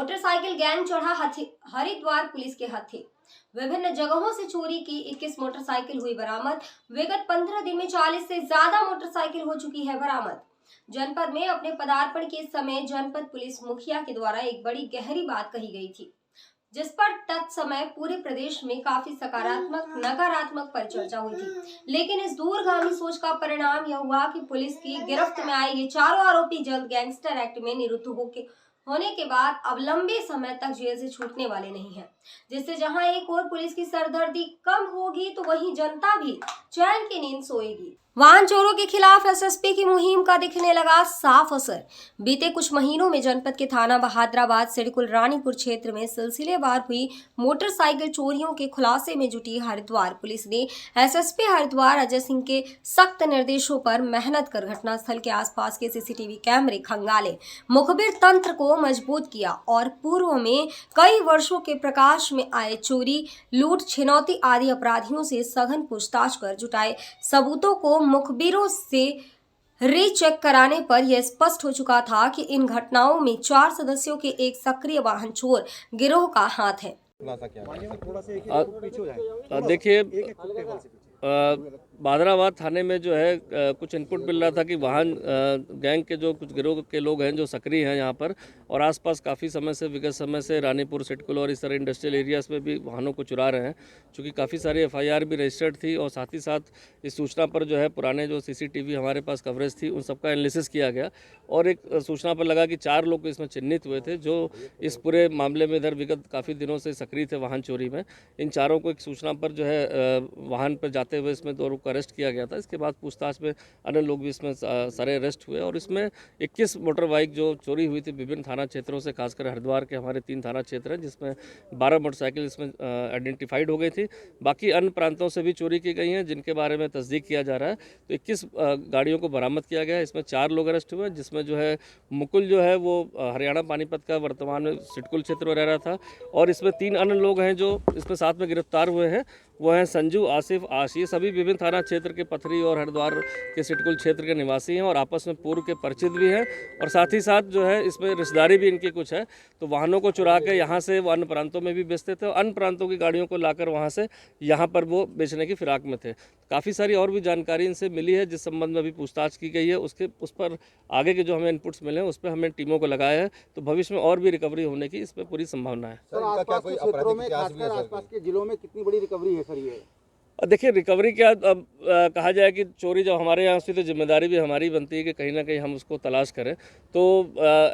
Motorcycle gang चढ़ा Haridwar police के हत्थे। विभिन्न जगहों से चोरी की 21 मोटरसाइकिल हुई बरामद। विगत 15 दिन में 40 से ज्यादा मोटरसाइकिल हो चुकी है बरामद। जनपद में अपने पदार्पण के समय जनपद पुलिस मुखिया के द्वारा एक बड़ी गहरी बात कही गई थी, जिस पर तत्समय पूरे प्रदेश में काफी सकारात्मक नकारात्मक परिचर्चा हुई थी। लेकिन इस दूरगामी सोच का परिणाम यह हुआ कि पुलिस की गिरफ्त में आए ये चारों आरोपी जल्द गैंगस्टर एक्ट में निरुद्ध होने के बाद अब लंबे समय तक जेल से छूटने वाले नहीं हैं। जिससे जहां एक और पुलिस की सरदर्दी कम होगी तो वहीं जनता भी चैन की नींद सोएगी। वाहन चोरों के खिलाफ एसएसपी की मुहिम का दिखने लगा साफ असर। बीते कुछ महीनों में जनपद के थाना बहादुराबाद सिडकुल रानीपुर क्षेत्र में सिलसिलेवार हुई मोटरसाइकिल चोरियों के खुलासे में जुटी हरिद्वार पुलिस ने एसएसपी हरिद्वार अजय सिंह के सख्त निर्देशों पर मेहनत कर घटनास्थल के आसपास के सीसीटीवी कैमरे खंगाले, मुखबिर तंत्र को मजबूत किया और पूर्व में कई वर्षों के प्रकाश में आए चोरी, लूट, छिनौती आदि अपराधियों से सघन पूछताछ कर जुटाए सबूतों को मुखबिरों से रीचेक कराने पर यह स्पष्ट हो चुका था कि इन घटनाओं में 4 सदस्यों के एक सक्रिय वाहन चोर गिरोह का हाथ है। देखिए, बहादुराबाद थाने में जो है कुछ इनपुट मिल रहा था कि वाहन गैंग के जो कुछ गिरोह के लोग हैं जो सक्रिय हैं यहाँ पर और आसपास काफ़ी समय से विगत समय से रानीपुर, सिडकुल और इस तरह इंडस्ट्रियल एरियाज़ में भी वाहनों को चुरा रहे हैं। चूँकि काफ़ी सारी एफआईआर भी रजिस्टर्ड थी और साथ ही साथ इस सूचना पर जो है पुराने जो सीसीटीवी हमारे पास कवरेज थी उन सबका एनालिसिस किया गया और एक सूचना पर लगा कि 4 लोग इसमें चिन्हित हुए थे जो इस पूरे मामले में इधर विगत काफ़ी दिनों से सक्रिय थे वाहन चोरी में। इन चारों को एक सूचना पर जो है वाहन पर जाते हुए इसमें 2 लोग को अरेस्ट किया गया था। इसके बाद पूछताछ में अन्य लोग भी इसमें सारे अरेस्ट हुए और इसमें 21 मोटर बाइक जो चोरी हुई थी विभिन्न थाना क्षेत्रों से, खासकर हरिद्वार के हमारे 3 थाना क्षेत्र हैं जिसमें 12 मोटरसाइकिल इसमें आइडेंटिफाइड हो गई थी। बाकी अन्य प्रांतों से भी चोरी की गई हैं जिनके बारे में तस्दीक किया जा रहा है। तो 21 गाड़ियों को बरामद किया गया है। इसमें 4 लोग अरेस्ट हुए जिसमें जो है मुकुल जो है वो हरियाणा पानीपत का वर्तमान में सिडकुल क्षेत्र में रह रहा था और इसमें 3 अन्य लोग हैं जो इसमें साथ में गिरफ्तार हुए हैं। वो हैं संजू, आसिफ, आशी, सभी विभिन्न थाना क्षेत्र के पथरी और हरिद्वार के सिडकुल क्षेत्र के निवासी हैं और आपस में पूर्व के परिचित भी हैं और साथ ही साथ जो है इसमें रिश्तेदारी भी इनकी कुछ है। तो वाहनों को चुरा के यहाँ से वो अन्य प्रांतों में भी बेचते थे और अन्य प्रांतों की गाड़ियों को लाकर वहाँ से यहाँ पर वो बेचने की फिराक में थे। काफ़ी सारी और भी जानकारी इनसे मिली है जिस संबंध में अभी पूछताछ की गई है। उस पर आगे के जो हमें इनपुट्स मिले हैं उस पर हमने टीमों को लगाया है। तो भविष्य में और भी रिकवरी होने की इस पर पूरी संभावना है। सर, आसपास के क्षेत्रों में, खासकर आसपास के जिलों में कितनी बड़ी रिकवरी है सर ये? देखिए, रिकवरी क्या अब कहा जाए कि चोरी जब हमारे यहाँ से तो जिम्मेदारी भी हमारी बनती है कि कहीं ना कहीं हम उसको तलाश करें। तो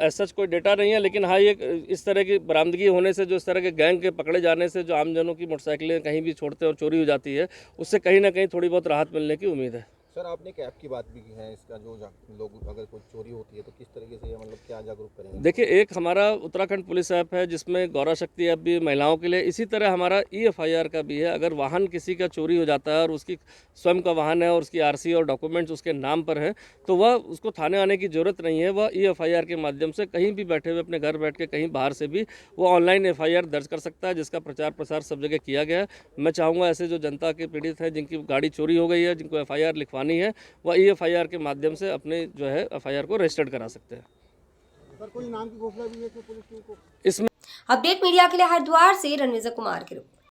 ऐसा कोई डेटा नहीं है, लेकिन हाँ, ये इस तरह की बरामदगी होने से, जो इस तरह के गैंग के पकड़े जाने से जो आमजनों की मोटरसाइकिलें कहीं भी छोड़ते हैं और चोरी हो जाती है, उससे कहीं ना कहीं थोड़ी बहुत राहत मिलने की उम्मीद है। सर, आपने एक ऐप की बात भी की है, इसका जो लोग अगर कोई चोरी होती है तो किस तरीके से मतलब क्या जागरूक करेंगे? देखिए, एक हमारा उत्तराखंड पुलिस ऐप है जिसमें गौरा शक्ति ऐप भी महिलाओं के लिए, इसी तरह हमारा EFIR का भी है। अगर वाहन किसी का चोरी हो जाता है और उसकी स्वयं का वाहन है और उसकी RC और डॉक्यूमेंट्स उसके नाम पर है तो वह उसको थाने आने की ज़रूरत नहीं है। वह EFIR के माध्यम से कहीं भी बैठे हुए अपने घर बैठ के कहीं बाहर से भी वो ऑनलाइन FIR दर्ज कर सकता है, जिसका प्रचार प्रसार सब जगह किया गया है। मैं चाहूँगा ऐसे जो जनता के पीड़ित हैं जिनकी गाड़ी चोरी हो गई है, जिनको FIR लिखवानी है, वह EFIR के माध्यम से अपने जो है FIR को रजिस्टर्ड करा सकते हैं। सर, कोई नाम की घोषणा भी है पुलिस टीम को इसमें? अपडेट मीडिया के लिए हरिद्वार से रणविजय कुमार की रिपोर्ट।